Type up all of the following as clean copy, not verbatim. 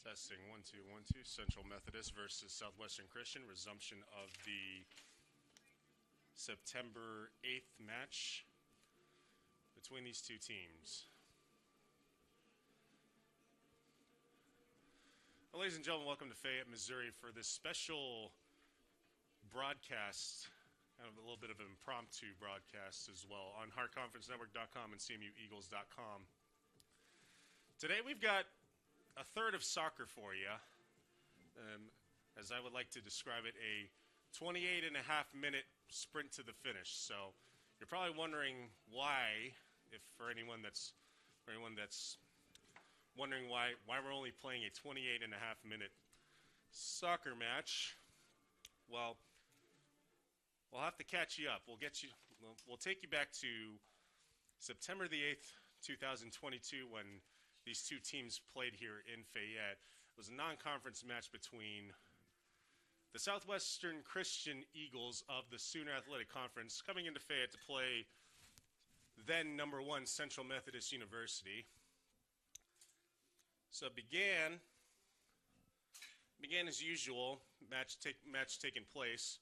Testing 1 2 1 2. Central Methodist versus Southwestern Christian. Resumption of the September 8th match between these two teams. Well, ladies and gentlemen, welcome to Fayette, Missouri for this special broadcast, kind of a little bit of an impromptu broadcast as well on heartconferencenetwork.com and cmueagles.com. Today we've got a third of soccer for you, as I would like to describe it, a 28.5-minute sprint to the finish. So you're probably wondering why, if for anyone that's wondering why we're only playing a 28.5-minute soccer match. Well, we'll have to catch you up. We'll take you back to September the 8th, 2022, when these two teams played here in Fayette. It was a non-conference match between the Southwestern Christian Eagles of the Sooner Athletic Conference coming into Fayette to play then number 1 Central Methodist University. So it began as usual, match taking place,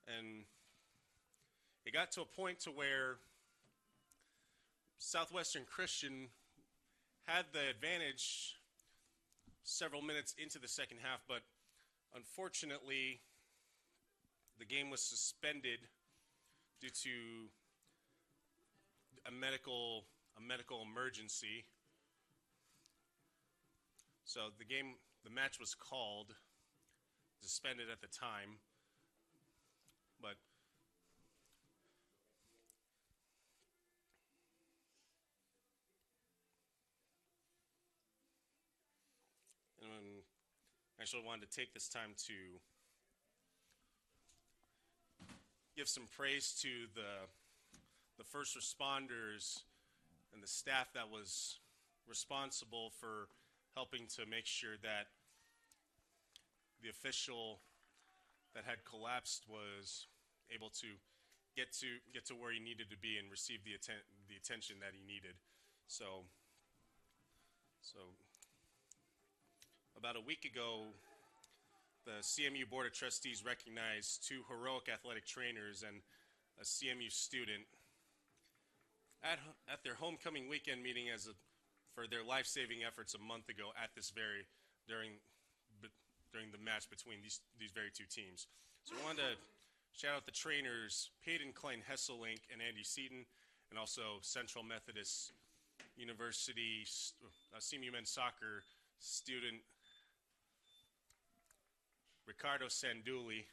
and it got to a point to where Southwestern Christian had the advantage several minutes into the second half, but unfortunately the game was suspended due to a medical emergency. So the match was called, suspended at the time, but I actually wanted to take this time to give some praise to the first responders and the staff that was responsible for helping to make sure that the official that had collapsed was able to get to where he needed to be and receive the attention that he needed. So about a week ago, the CMU Board of Trustees recognized 2 heroic athletic trainers and a CMU student at their homecoming weekend meeting for their life-saving efforts a month ago at this during the match between these very two teams. So I wanted to shout out the trainers, Peyton Klein Hesselink and Andy Seaton, and also Central Methodist University CMU men's soccer student Ricardo Sanduli.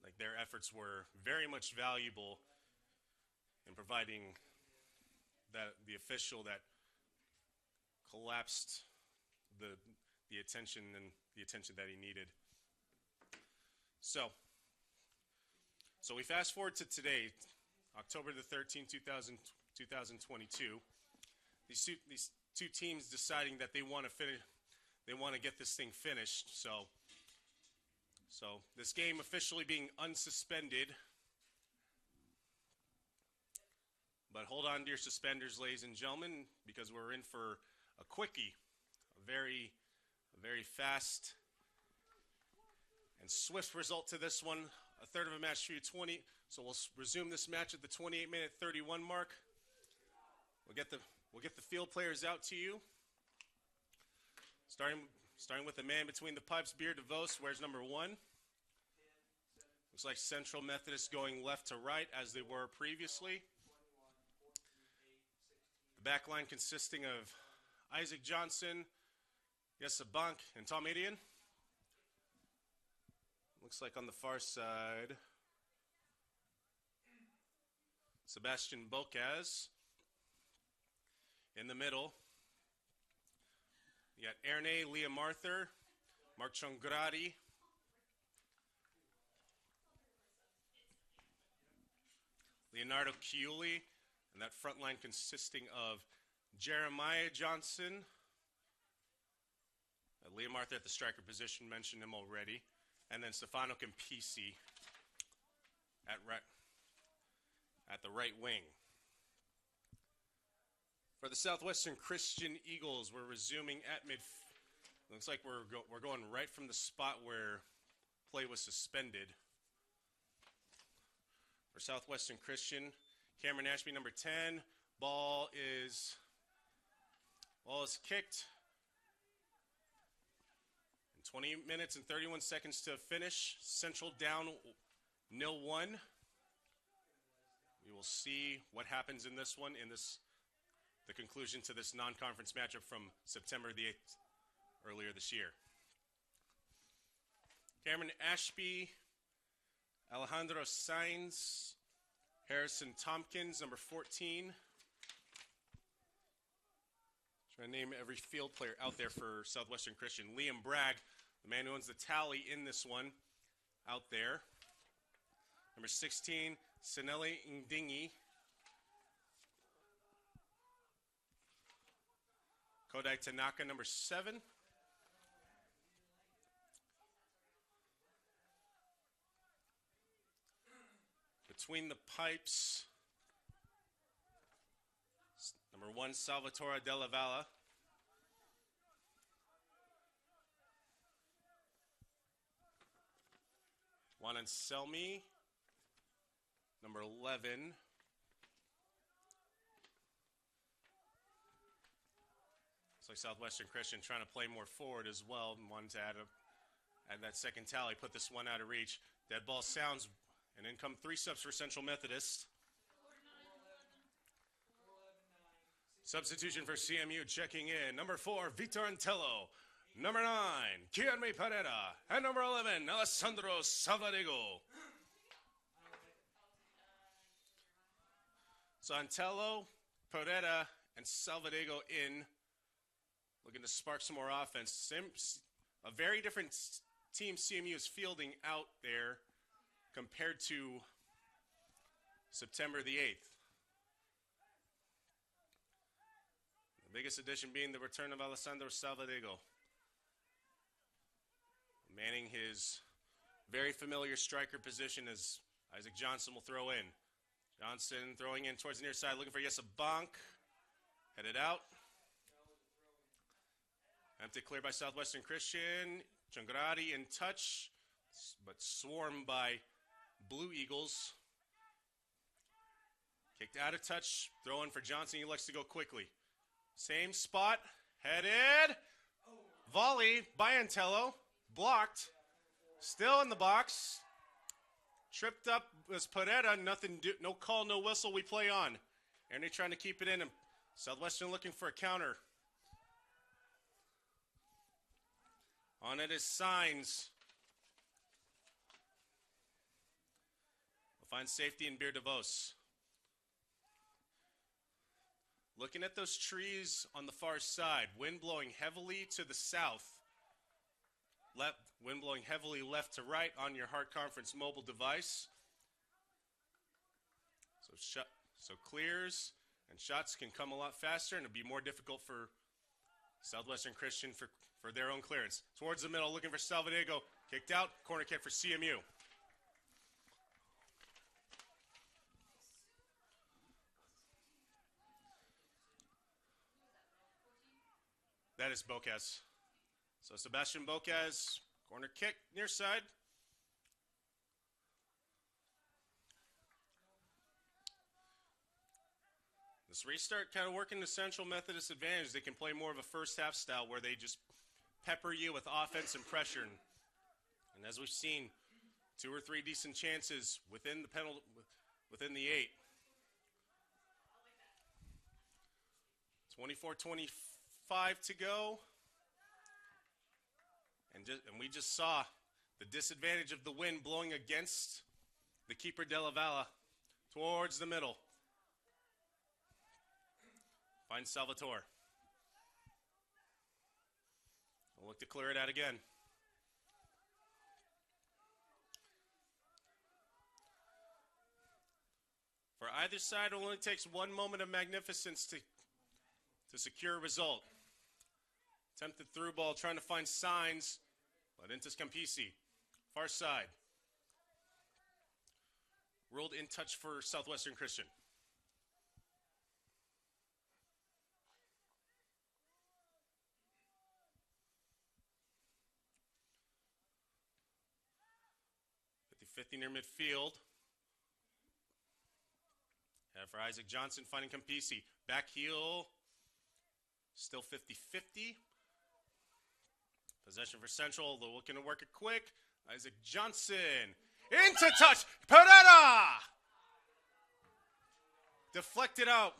Like, their efforts were very much valuable in providing the official that collapsed the attention that he needed. So we fast forward to today, October the 13th, 2022. These two teams deciding that they want to get this thing finished. So this game officially being unsuspended. But hold on to your suspenders, ladies and gentlemen, because we're in for a quickie, a very fast and swift result to this one. A third of a match through 20. So we'll resume this match at the 28-minute 31 mark. We'll get the field players out to you. Starting with the man between the pipes, Beer DeVos, wears number 1. Looks like Central Methodist going left to right as they were previously. The back line consisting of Isaac Johnson, Yessa Bank, and Tom Idian. Looks like on the far side, Sebastian Bocaz. In the middle, you got Erne Liam Arthur, Mark Chongradi, Leonardo Chiuli, and that front line consisting of Jeremiah Johnson, Liam Arthur at the striker position, mentioned him already, and then Stefano Campisi at the right wing. For the Southwestern Christian Eagles, we're resuming at mid. Looks like we're going right from the spot where play was suspended. For Southwestern Christian, Cameron Ashby, number 10. Ball is kicked. 20 minutes and 31 seconds to finish. Central down 0-1. We will see what happens in this one, the conclusion to this non-conference matchup from September the 8th, earlier this year. Cameron Ashby, Alejandro Sainz, Harrison Tompkins, number 14. Trying to name every field player out there for Southwestern Christian. Liam Bragg, the man who owns the tally in this one, out there. Number 16, Sinelli Ndingi. Kodai Tanaka, number 7. Between the pipes, number 1, Salvatore Della Valle. Juan Anselmi, number 11. Looks like Southwestern Christian trying to play more forward as well. And wanted to add that second tally, put this one out of reach. Dead ball sounds, and in come 3 subs for Central Methodist. Substitution for CMU checking in. Number 4, Vitor Antello. Number 9, Kianme Pereira. And number 11, Alessandro Salvadego. So Antello, Pereira, and Salvadego in. Looking to spark some more offense. A very different team CMU is fielding out there compared to September the 8th. The biggest addition being the return of Alessandro Salvadego, manning his very familiar striker position as Isaac Johnson will throw in. Johnson throwing in towards the near side, looking for Yesa Bonk. Headed out. Empty clear by Southwestern Christian. Changradi in touch, but swarmed by Blue Eagles. Kicked out of touch. Throw in for Johnson. He likes to go quickly. Same spot. Headed. Volley by Antello. Blocked. Still in the box. Tripped up was Pereira. No call, no whistle. We play on. And they're trying to keep it in. And Southwestern looking for a counter. On it is Signs. We'll find safety in Beer DeVos. Looking at those trees on the far side. Wind blowing heavily to the south. Wind blowing heavily left to right on your Hart Conference mobile device. So clears and shots can come a lot faster, and it'll be more difficult for Southwestern Christian for their own clearance. Towards the middle, looking for Salvadego. Kicked out. Corner kick for CMU. That is Bocas. So Sebastian Bocas, corner kick, near side. This restart kind of working the Central Methodist advantage. They can play more of a first half style where they just pepper you with offense and pressure. And as we've seen, 2 or 3 decent chances within the penalty, within the 8. 24-25 to go. And we just saw the disadvantage of the wind blowing against the keeper Della Valle towards the middle. Finds Salvatore. We'll look to clear it out again. For either side, it only takes one moment of magnificence to secure a result. Attempted through ball, trying to find Signs, but into Campisi. Far side. Ruled in touch for Southwestern Christian. 50-50 near midfield. Head for Isaac Johnson, finding Campisi. Back heel, still 50-50. Possession for Central, they're looking to work it quick. Isaac Johnson, into touch, Pereira! Deflected out.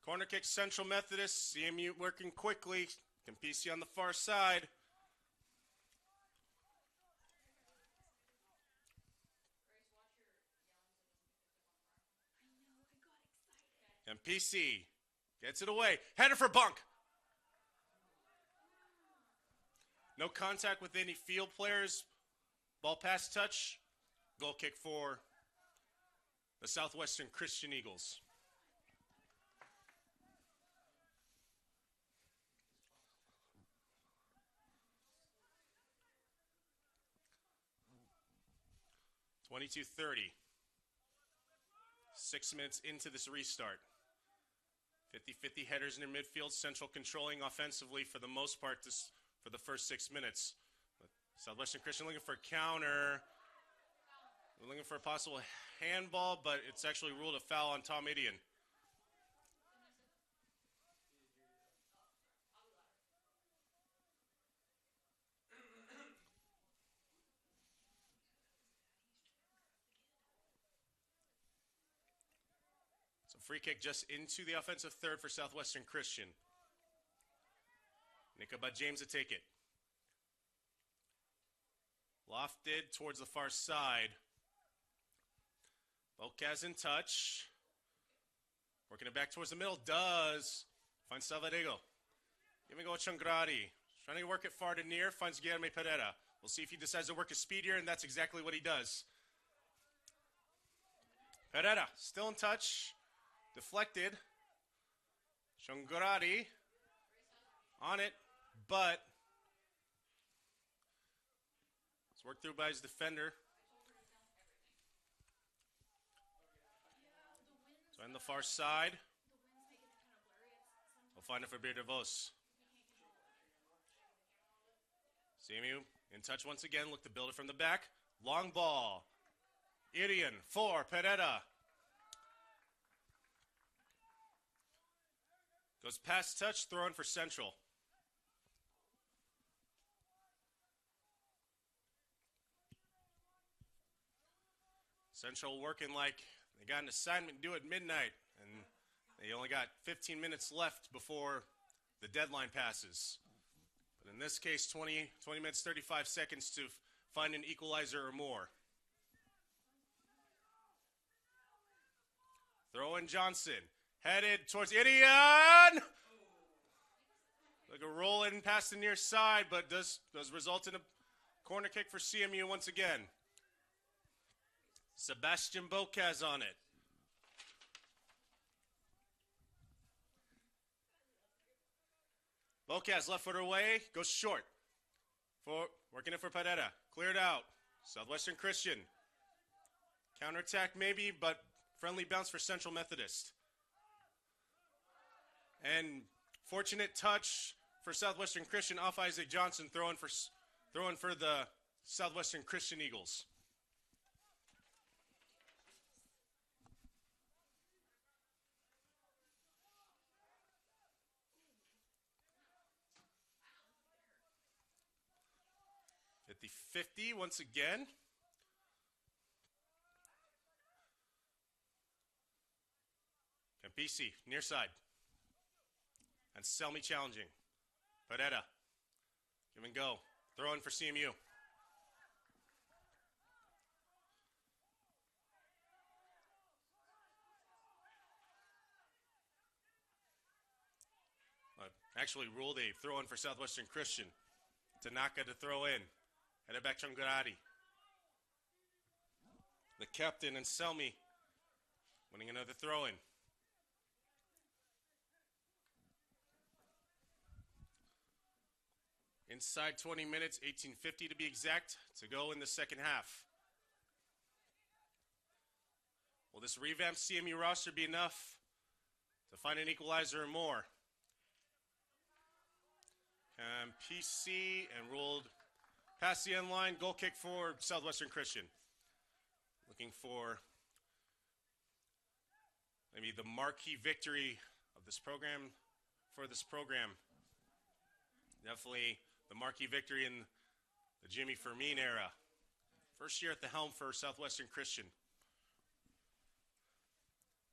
Corner kick, Central Methodist. CMU working quickly. Campisi on the far side. Campisi gets it away. Header for Bunk. No contact with any field players. Ball pass touch. Goal kick for the Southwestern Christian Eagles. (22:30). 6 minutes into this restart. 50-50 headers in their midfield. Central controlling offensively for the most part for the first 6 minutes. But Southwestern Christian looking for a counter. We're looking for a possible handball, but it's actually ruled a foul on Tom Idian. So free kick just into the offensive third for Southwestern Christian. Nichabad James to take it. Lofted towards the far side. Bocaz in touch. Working it back towards the middle. Does. Finds Salvadego. Giving go Changradi. Trying to work it far to near. Finds Guillermo Pereira. We'll see if he decides to work his speed here, and that's exactly what he does. Pereira still in touch. Deflected. Changradi on it, but it's worked through by his defender. So on the far side, we'll find it for Bir DeVos. CMU in touch once again. Look to build it from the back. Long ball. Irian for Pereira. Goes past touch, throwing for Central. Central working like they got an assignment due at midnight, and they only got 15 minutes left before the deadline passes. But in this case, 20 minutes, 35 seconds to find an equalizer or more. Throw in Johnson. Headed towards Idian. Like a roll in past the near side, but does result in a corner kick for CMU once again. Sebastian Bocaz on it. Bocaz left foot away, goes short. Working it for Pereira. Cleared out. Southwestern Christian. Counterattack maybe, but friendly bounce for Central Methodist. And fortunate touch for Southwestern Christian off Isaac Johnson, throwing for the Southwestern Christian Eagles. (50-50) once again. Campisi, near side. And Selmy challenging. Pereira. Give and go. Throw in for CMU. Actually ruled a throw in for Southwestern Christian. Tanaka to throw in. Headed back Changradi. The captain and Selmy winning another throw in. Inside 20 minutes, 18:50 to be exact, to go in the second half. Will this revamped CMU roster be enough to find an equalizer or more? And PC and ruled past the end line. Goal kick for Southwestern Christian. Looking for maybe the marquee victory of this program. For this program, definitely the marquee victory in the Jimmy Fermin era. First year at the helm for Southwestern Christian.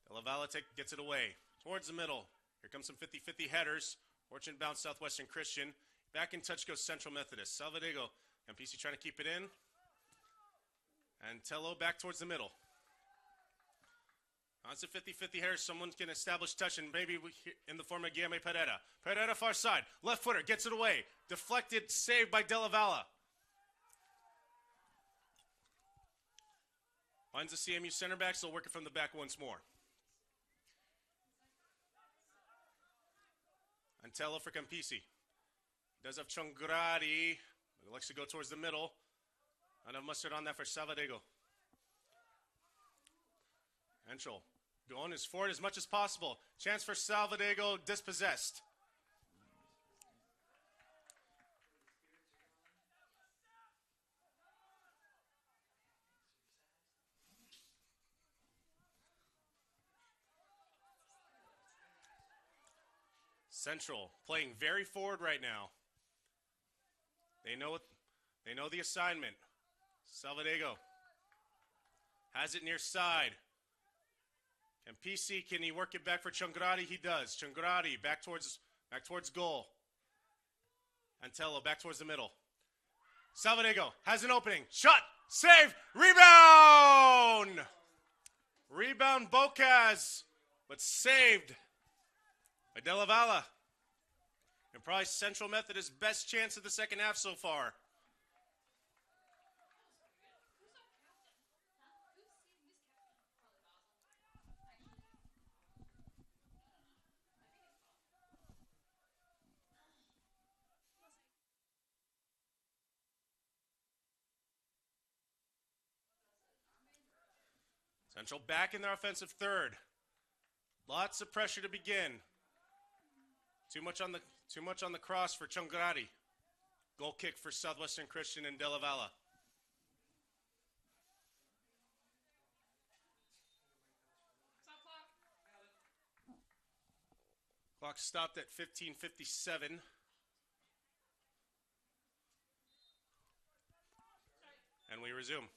De La Valle gets it away towards the middle. Here comes some 50-50 headers. Fortune bounce Southwestern Christian. Back in touch goes Central Methodist. Salvadego and PC trying to keep it in. And Tello back towards the middle. On it's a 50-50 header. Someone can establish touch, and maybe in the form of Guillermo Pereira. Pereira far side. Left footer gets it away. Deflected, saved by De La Valle. Finds the CMU center back, still working from the back once more. Antello for Campisi. Does have Chongradi. But likes to go towards the middle. Enough mustard on that for Salvadego. Enchel going as forward as much as possible. Chance for Salvadego, dispossessed. Central playing very forward right now. They know the assignment. Salvadego has it near side. And PC, can he work it back for Chongradi? He does. Chongradi back towards goal. Antello back towards the middle. Salvadego has an opening. Shot! Save! Rebound! Rebound Bocaz, but saved by De La Valle. And probably Central Methodist's best chance of the second half so far. Central back in their offensive third. Lots of pressure to begin. Too much on the cross for Chongradi. Goal kick for Southwestern Christian and De La Valle. Clock stopped at 15:57. And we resume.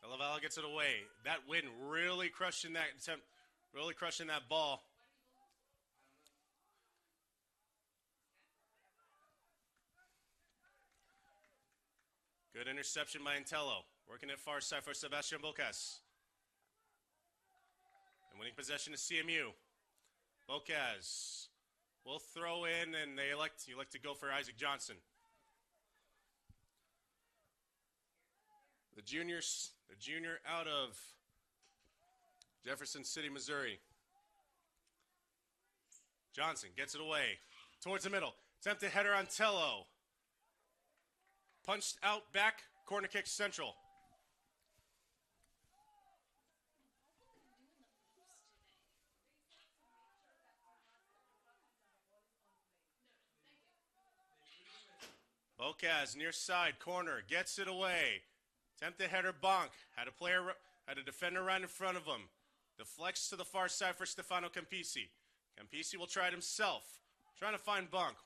De La Valle gets it away. That wind really crushing that attempt, really crushing that ball. Good interception by Antello. Working it far side for Sebastian Bocaz. And winning possession is CMU. Bocaz will throw in, and you like to go for Isaac Johnson. The junior out of Jefferson City, Missouri. Johnson gets it away towards the middle. Attempted header on Tello. Punched out back, corner kick Central. Bocaz near side, corner, gets it away. Attempted header bonk. Had a defender right in front of him. Deflects to the far side for Stefano Campisi. Campisi will try it himself. Trying to find bonk.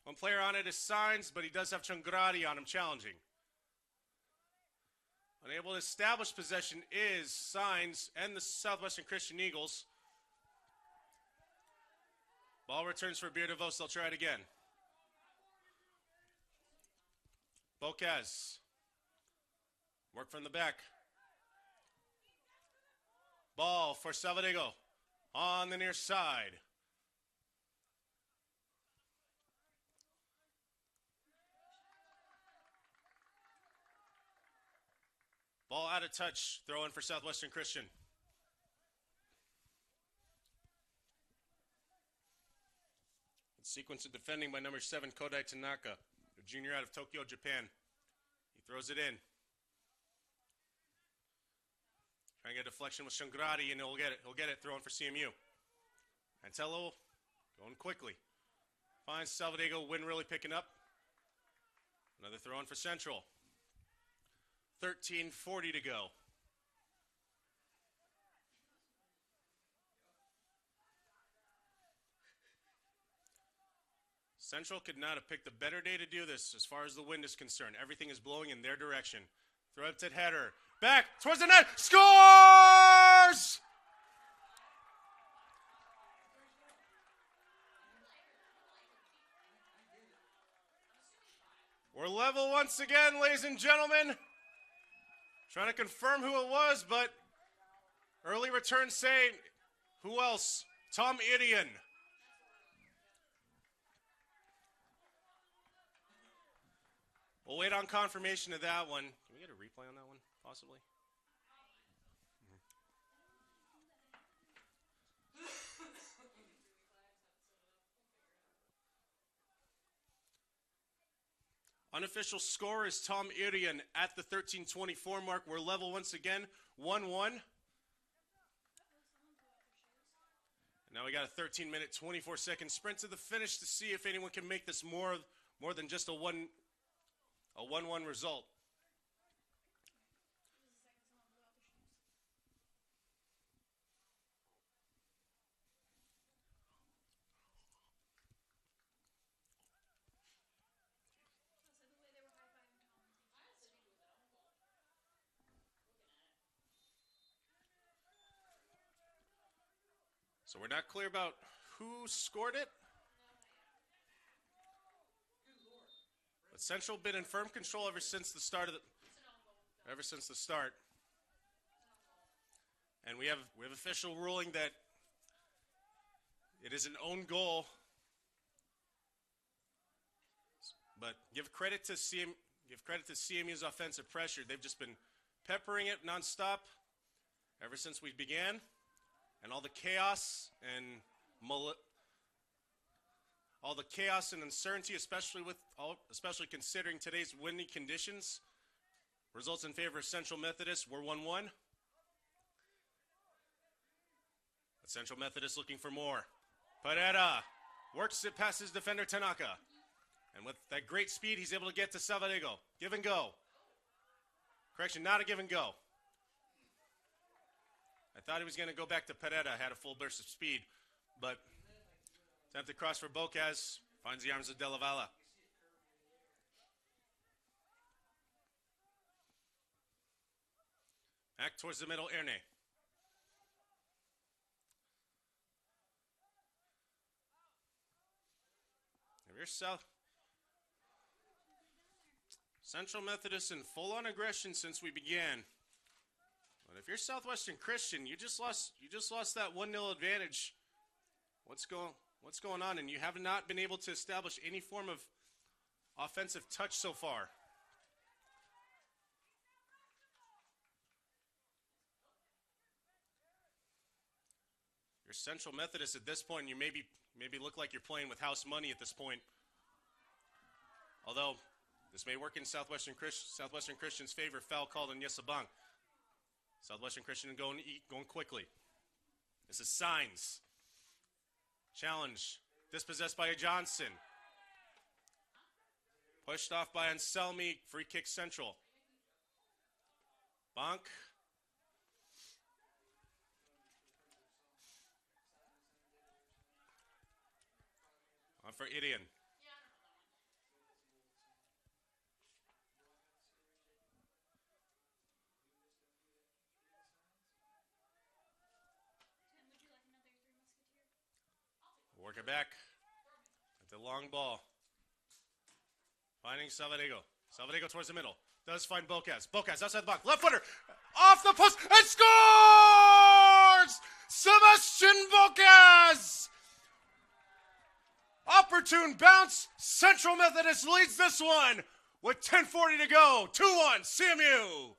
One player on it is Signs, but he does have Chongradi on him challenging. Unable to establish possession is Signs and the Southwestern Christian Eagles. Ball returns for Beer DeVos. They'll try it again. Bocaz. Work from the back. Ball for Salvadego on the near side. Ball out of touch. Throw in for Southwestern Christian. Sequence of defending by number 7, Kodai Tanaka, a junior out of Tokyo, Japan. He throws it in. Trying to get a deflection with Chongradi, and he'll get it. He'll get it. Throwing for CMU. Antello going quickly. Fine, Salvadego, win really picking up. Another throw in for Central. 13:40 to go. Central could not have picked a better day to do this as far as the wind is concerned. Everything is blowing in their direction. Throw-up header. Back towards the net. Scores! We're level once again, ladies and gentlemen. Trying to confirm who it was, but early return say, who else? Tom Idion. We'll wait on confirmation of that one. Can we get a replay on that one, possibly? Unofficial score is Tom Irian at the 13:24 mark. We're level once again, 1-1. Now we got a 13-minute, 24-second sprint to the finish to see if anyone can make this more than just a 1-1 result. So we're not clear about who scored it. But Central been in firm control ever since the start. And we have official ruling that it is an own goal. But give credit to CMU's offensive pressure. They've just been peppering it nonstop ever since we began. And all the chaos and uncertainty, especially considering today's windy conditions, results in favor of Central Methodist. We're 1-1. But Central Methodist looking for more. Pereira works it past his defender Tanaka, and with that great speed, he's able to get to Salvadego. Give and go. Correction, not a give and go. I thought he was going to go back to Pereira, had a full burst of speed, but attempted cross for Bocas, finds the arms of De La Valle. Back towards the middle, Erne. Here's Central Methodist in full-on aggression since we began. But if you're Southwestern Christian, you just lost that 1-0 advantage. What's going on? And you have not been able to establish any form of offensive touch so far. You're Central Methodist at this point. You maybe look like you're playing with house money at this point. Although this may work in Southwestern Christian's favor. Foul called on Yesabang. Southwestern Christian going quickly. This is Signs. Challenge. Dispossessed by a Johnson. Pushed off by Anselmi. Free kick Central. Bonk. On for Idion. Work it back. At the long ball. Finding Salvadego. Salvadego towards the middle. Does find Bocas. Bocas outside the box. Left footer. Off the post. And scores! Sebastian Bocas! Opportune bounce. Central Methodist leads this one with 10:40 to go. 2-1 CMU.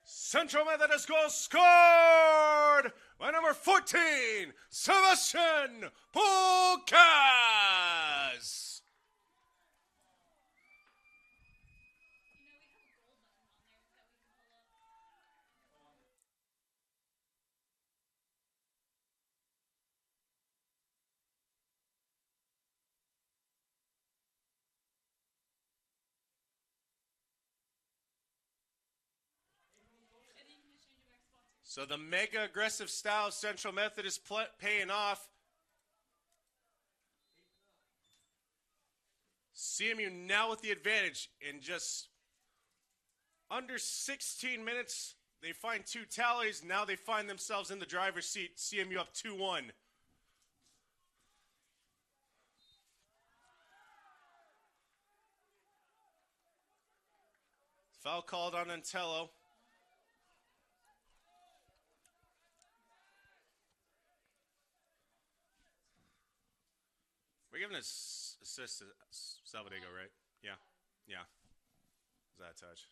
Central Methodist goal scored by number 14, Sebastian Bocas. So the mega aggressive style of Central Methodist paying off. CMU now with the advantage in just under 16 minutes. They find two tallies. Now they find themselves in the driver's seat. CMU up 2-1. Foul called on Antello. We're giving an assist to Salvadego, right? Yeah. Yeah. Is that a touch?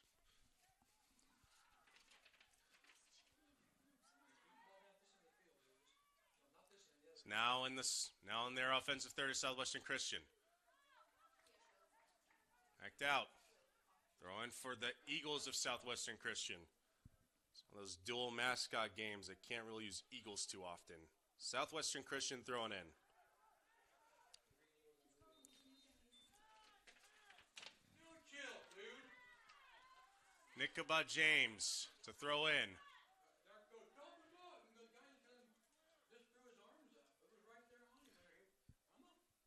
So now in their offensive third is Southwestern Christian. Act out. Throw in for the Eagles of Southwestern Christian. It's one of those dual mascot games that can't really use Eagles too often. Southwestern Christian throwing in. Nicaba James to throw in.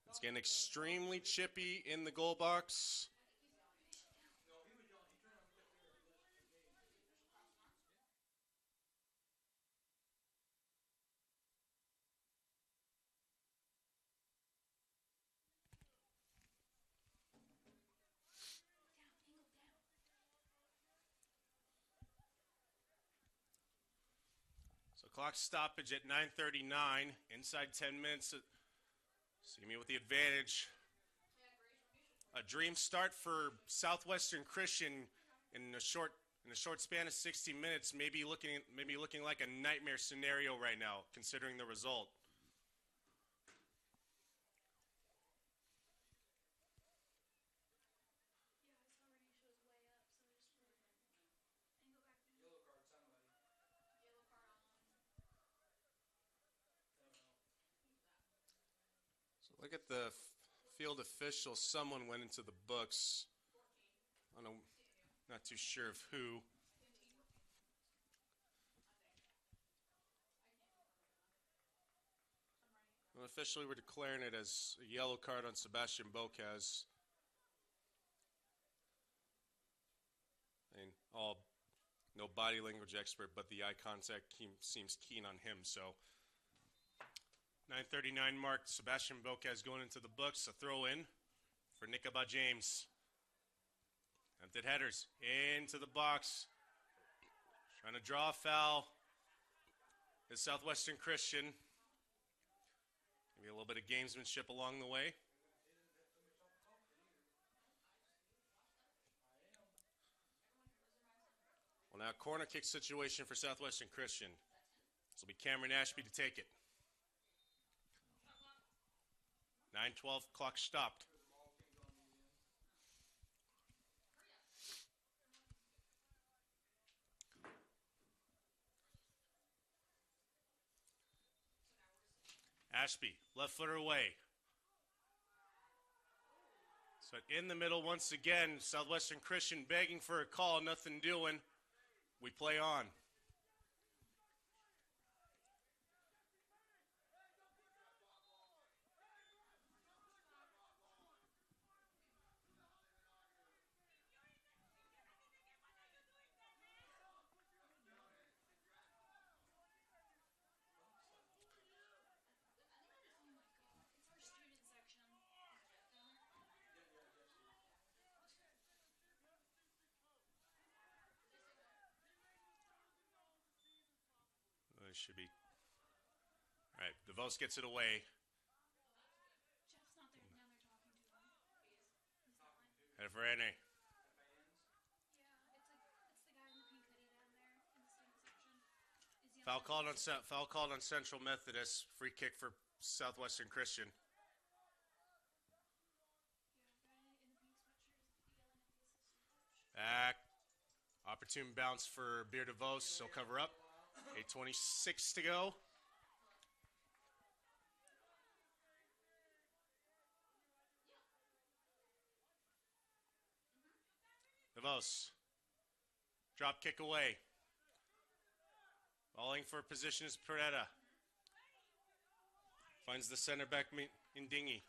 It's getting extremely chippy in the goal box. So clock stoppage at 9:39. Inside 10 minutes. CMU with the advantage. A dream start for Southwestern Christian in a short span of 60 minutes. Maybe looking like a nightmare scenario right now, considering the result. Look at the field official. Someone went into the books. I don't know, not too sure of who. Well, officially, we're declaring it as a yellow card on Sebastian Bocas. And no body language expert, but the eye contact seems keen on him. So 9:39 mark, Sebastian Bocas going into the books. A throw in for Nicaba James. Empted headers into the box. Trying to draw a foul is Southwestern Christian. Maybe a little bit of gamesmanship along the way. Well, now corner kick situation for Southwestern Christian. This will be Cameron Ashby to take it. 9:12, clock stopped. Ashby, left footer away. So in the middle once again, Southwestern Christian begging for a call, nothing doing. We play on. It should be. All right, DeVos gets it away. Head for NA. Foul called on Central Methodist. Free kick for Southwestern Christian. Back. Opportune bounce for Beer DeVos. He'll cover up. 8:26 to go. DeVos. Drop kick away. Falling for position is Peretta. Finds the center back in Dingy.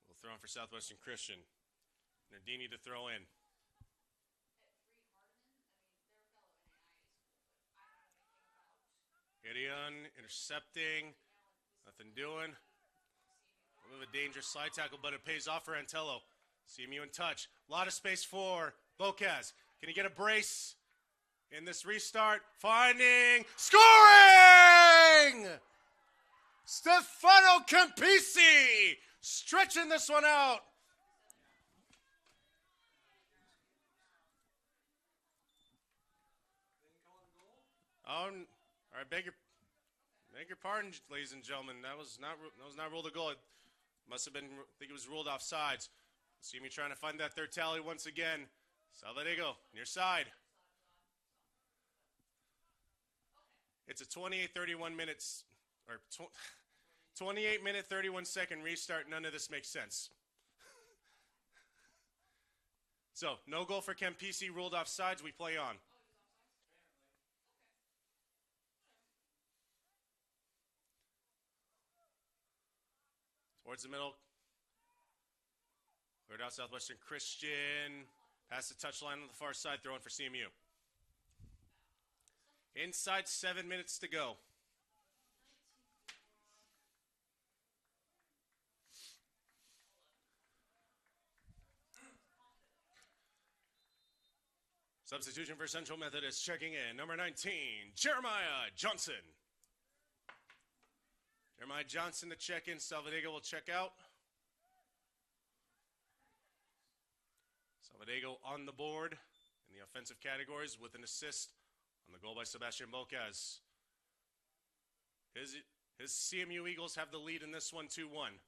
Will throw in for Southwestern Christian. Nardini to throw in. Gideon intercepting. Nothing doing. A little bit of a dangerous slide tackle, but it pays off for Antello. CMU in touch. A lot of space for Bocaz. Can he get a brace in this restart? Finding. Scoring! Stefano Campisi stretching this one out. All right, beg your pardon, ladies and gentlemen. That was not ruled a goal. It must have been. I think it was ruled offsides. See me trying to find that third tally once again. Salvadego near side. It's a 28-31 minutes or 28-minute 31-second restart. None of this makes sense. So no goal for Campisi. Ruled offsides. We play on. Towards the middle. Cleared out Southwestern Christian. Past the touchline on the far side. Throwing for CMU. Inside 7 minutes to go. Substitution for Central Methodist. Checking in. Number 19, Jeremiah Johnson. Jeremiah Johnson to check in. Salvadego will check out. Salvadego on the board in the offensive categories with an assist on the goal by Sebastian Bocaz. His CMU Eagles have the lead in this one, 2-1.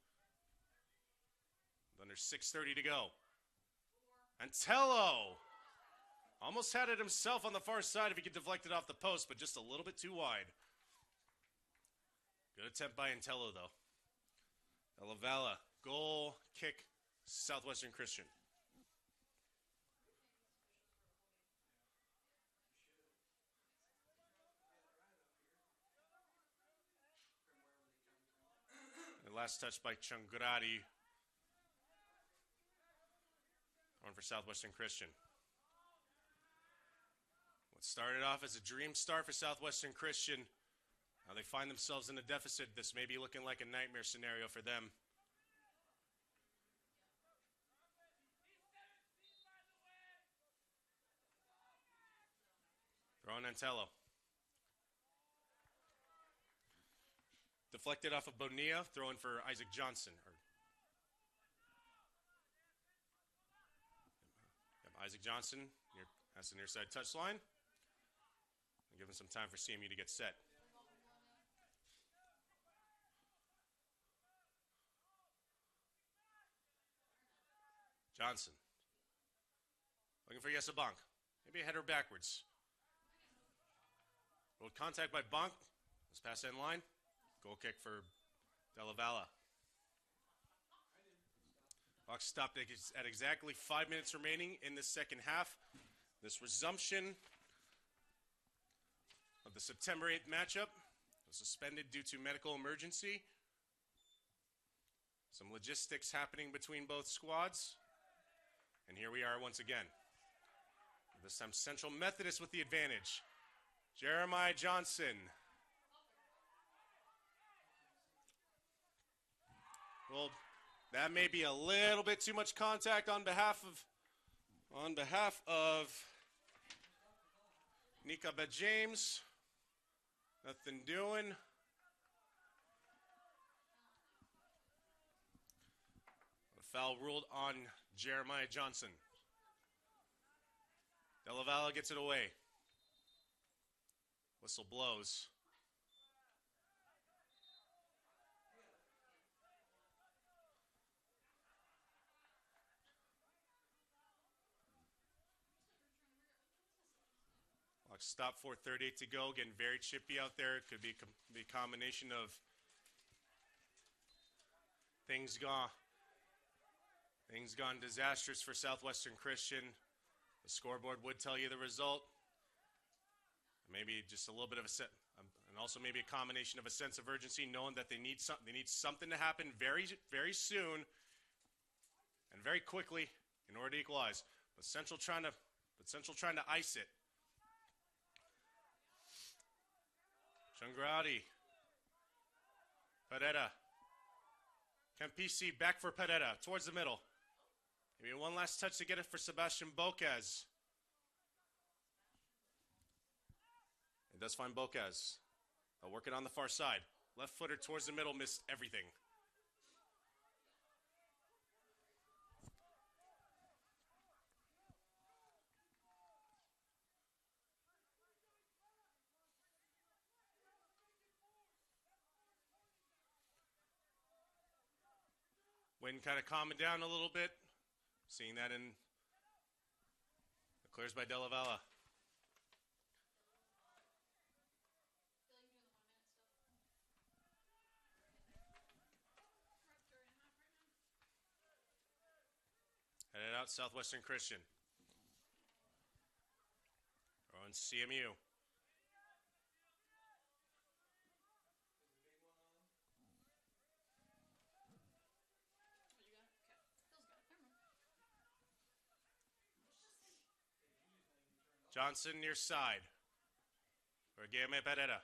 Under 6:30 to go. Antello almost had it himself on the far side if he could deflect it off the post, but just a little bit too wide. Good attempt by Antello, though. Lavala, goal, kick, Southwestern Christian. The last touch by Changrati. One for Southwestern Christian. What started off as a dream start for Southwestern Christian. Now they find themselves in a deficit. This may be looking like a nightmare scenario for them. Throwing Antello. Deflected off of Bonilla. Throwing for Isaac Johnson. Isaac Johnson has the near side touchline. Give him some time for CMU to get set. Johnson. Looking for Yesabank. Maybe a header backwards. Rolled contact by Bonk. Let's pass in line. Goal kick for Della Valle. Clock stopped at exactly 5 minutes remaining in the second half. This resumption of the September 8th matchup was suspended due to medical emergency. Some logistics happening between both squads. And here we are once again. This time Central Methodist with the advantage. Jeremiah Johnson. Well, that may be a little bit too much contact on behalf of Nika Bet James. Nothing doing. A foul ruled on Jeremiah Johnson. Della Valle gets it away. Whistle blows. Stop 4:38 to go. Getting very chippy out there. It could be a combination of things gone disastrous for Southwestern Christian. The scoreboard would tell you the result. Maybe just a little bit of a set, and also maybe a combination of a sense of urgency, knowing that they need something to happen very, very soon and very quickly in order to equalize. But Central trying to ice it. Changradi. Pereira. Campisi back for Pereira towards the middle. Maybe one last touch to get it for Sebastian Bocas. It does find Bocas. They'll work it on the far side. Left footer towards the middle, missed everything. Wind kind of calming down a little bit. Seeing that in the clears by Della Valle. Headed out, Southwestern Christian. On CMU. Johnson near side. For Guillermo Pereira.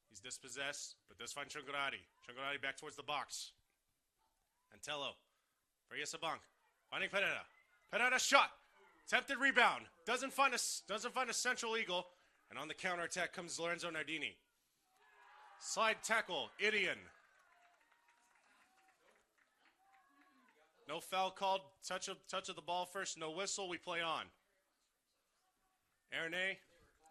He's dispossessed, but does find Chungarari. Chungarari back towards the box. Antello. For Yesabang. Finding Pereira. Pereira shot. Tempted rebound. Doesn't find a Central Eagle. And on the counterattack comes Lorenzo Nardini. Slide tackle. Idion. No foul called. Touch of the ball first. No whistle. We play on. Erne.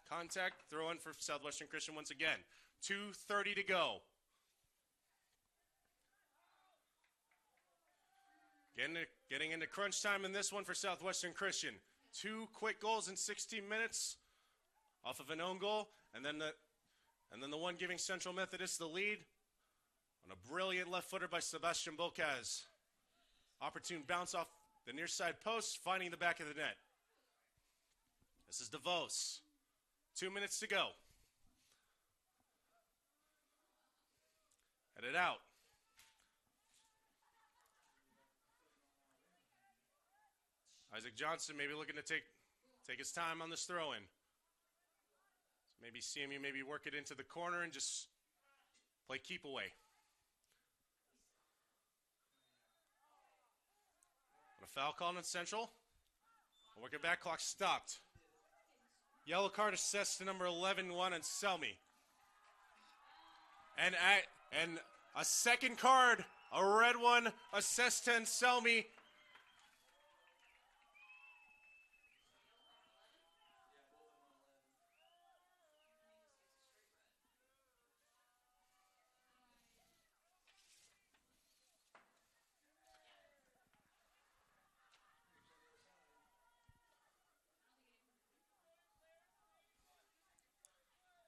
Contact. Throw in for Southwestern Christian once again. 2:30 to go. Getting into crunch time in this one for Southwestern Christian. 2 quick goals in 16 minutes off of an own goal, and then the one giving Central Methodist the lead on a brilliant left footer by Sebastian Bocas. Opportune bounce off the near side post, finding the back of the net. This is DeVos. 2 minutes to go. Headed out. Isaac Johnson maybe looking to take his time on this throw-in. So maybe CMU maybe work it into the corner and just play keep away. And a foul call on Central. We'll work it back, clock stopped. Yellow card assessed to number 11, Juan Anselmi. And a second card, a red one, assessed to Anselmi.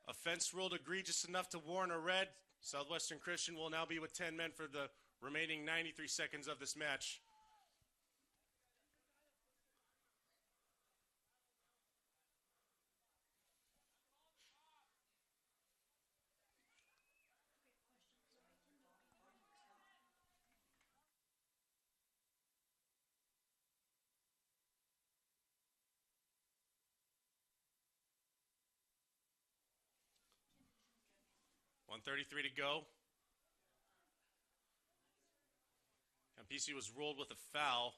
Offense ruled egregious enough to warrant a red. Southwestern Christian will now be with 10 men for the remaining 93 seconds of this match. .133 to go. Campisi was ruled with a foul.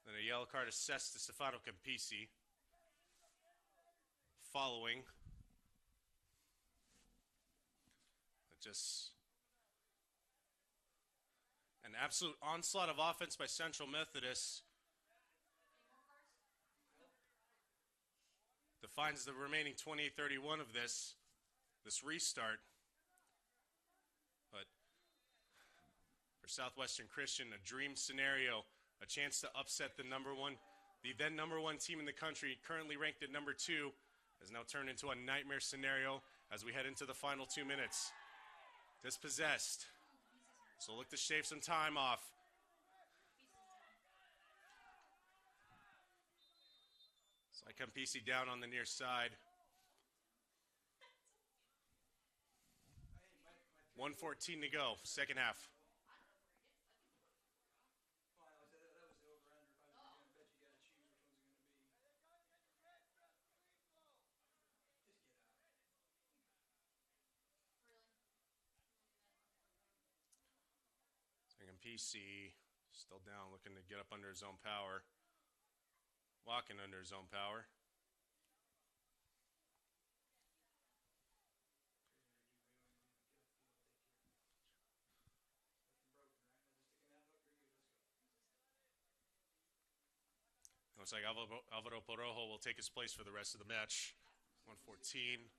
Then a yellow card assessed to Stefano Campisi. Following. Just an absolute onslaught of offense by Central Methodist. Defines the remaining 28-31 of this restart. But for Southwestern Christian, a dream scenario, a chance to upset the then number one team in the country, currently ranked at number 2, has now turned into a nightmare scenario as we head into the final 2 minutes. Dispossessed. So look to shave some time off. So Campisi down on the near side. 1:14 to go, second half. PC still down, looking to get up under his own power. Walking under his own power. Looks like Alvaro Porojo will take his place for the rest of the match. 1:14.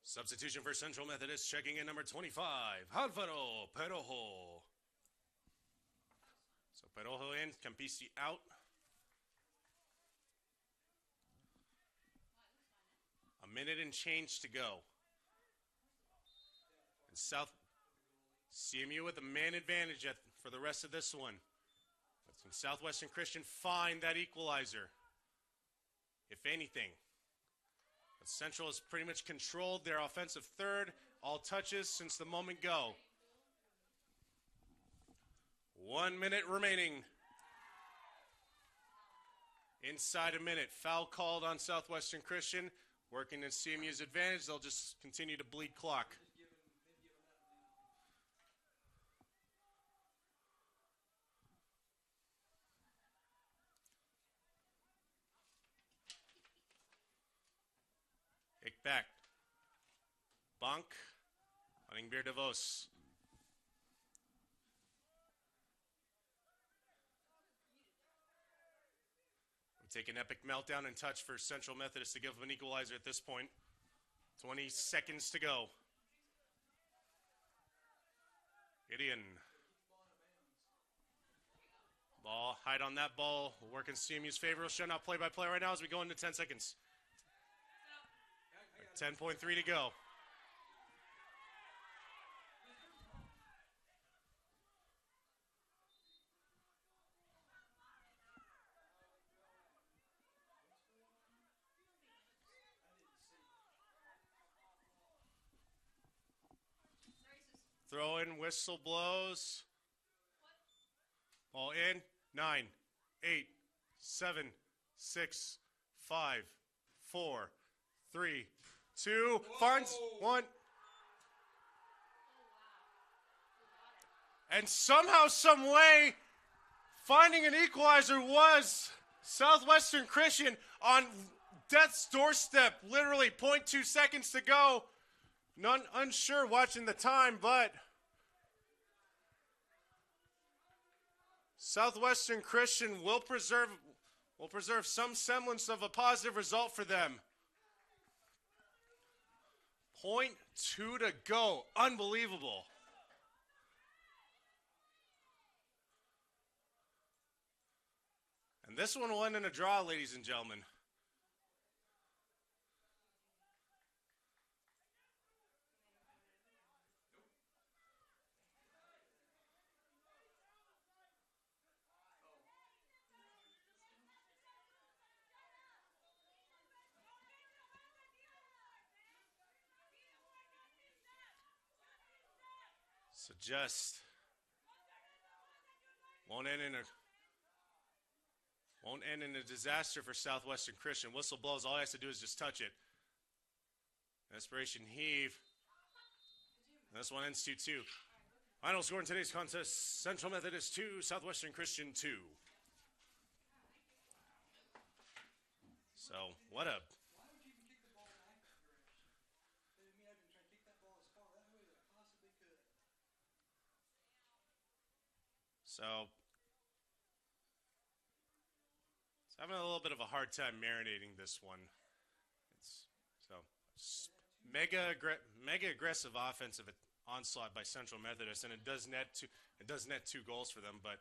Substitution for Central Methodist, checking in number 25, Alvaro Porojo. So Porojo in, Campisi out. A minute and change to go. And CMU with a man advantage for the rest of this one. But can Southwestern Christian find that equalizer? If anything. But Central has pretty much controlled their offensive third, all touches since the moment go. 1 minute remaining. Inside a minute. Foul called on Southwestern Christian. Working in CMU's advantage, they'll just continue to bleed clock. Back. Bonk. Huntingbeer DeVos. We take an epic meltdown and touch for Central Methodist to give them an equalizer at this point. 20 seconds to go. Gideon. Ball, hide on that ball. Will work in CMU's favor. We'll show now play-by-play right now as we go into 10 seconds. 10.3 to go. Throw in, whistle blows. Ball in. 9, 8, 7, 6, 5, 4, 3, 2, finds 1. And somehow, some way, finding an equalizer was Southwestern Christian on death's doorstep. Literally 0.2 seconds to go. Unsure watching the time, but Southwestern Christian will preserve some semblance of a positive result for them. 0.2 to go. Unbelievable. And this one will end in a draw, ladies and gentlemen. So just won't end in a disaster for Southwestern Christian. Whistle blows. All he has to do is just touch it. Desperation heave. And this one ends 2-2. Final score in today's contest: Central Methodist 2, Southwestern Christian 2. So what a So, it's having a little bit of a hard time marinating this one. Mega aggressive offensive onslaught by Central Methodist, and it does net 2 goals for them. But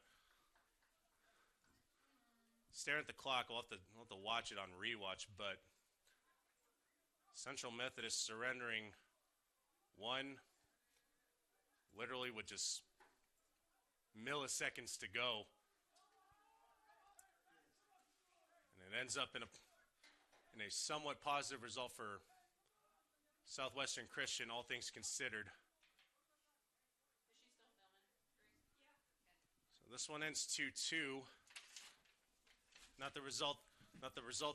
staring at the clock. We'll have to watch it on rewatch, but Central Methodist surrendering one, literally with just milliseconds to go. And it ends up in a somewhat positive result for Southwestern Christian, all things considered. So this one ends 2-2. Not the result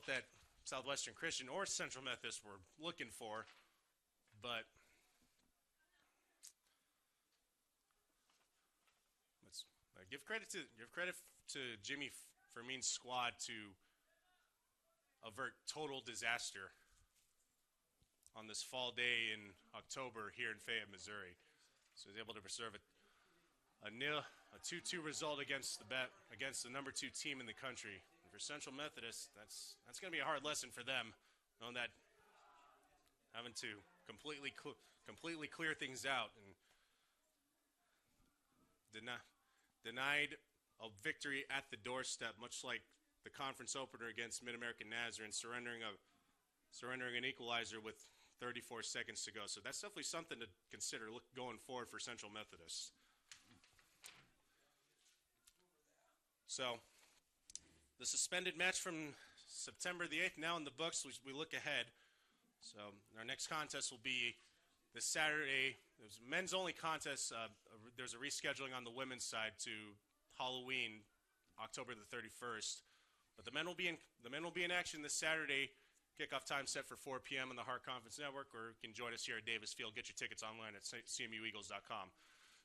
that Southwestern Christian or Central Methodist were looking for, but let's give credit to Jimmy Fermin's squad to avert total disaster on this fall day in October here in Fayette, Missouri. So he's able to preserve a 2-2 result against the number 2 team in the country. And for Central Methodist, that's going to be a hard lesson for them, knowing that having to completely clear things out and denied a victory at the doorstep, much like the conference opener against Mid-American Nazarene, surrendering an equalizer with 34 seconds to go. So that's definitely something to consider going forward for Central Methodist. So the suspended match from September the 8th now in the books. We look ahead. So our next contest will be this Saturday. There's a men's only contest. There's a rescheduling on the women's side to Halloween, October the 31st. But the men will be in action this Saturday. Kickoff time set for 4 p.m. on the Hart Conference Network, or you can join us here at Davis Field. Get your tickets online at cmueagles.com.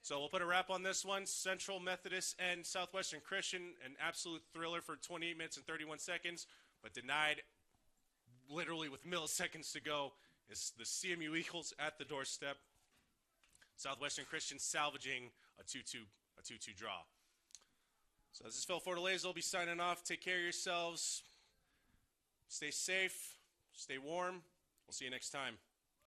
So we'll put a wrap on this one. Central Methodist and Southwestern Christian, an absolute thriller for 28 minutes and 31 seconds, but denied literally with milliseconds to go is the CMU Eagles at the doorstep. Southwestern Christian salvaging a 2-2 draw. So this is Phil Fortaleza. I'll be signing off. Take care of yourselves. Stay safe. Stay warm. We'll see you next time.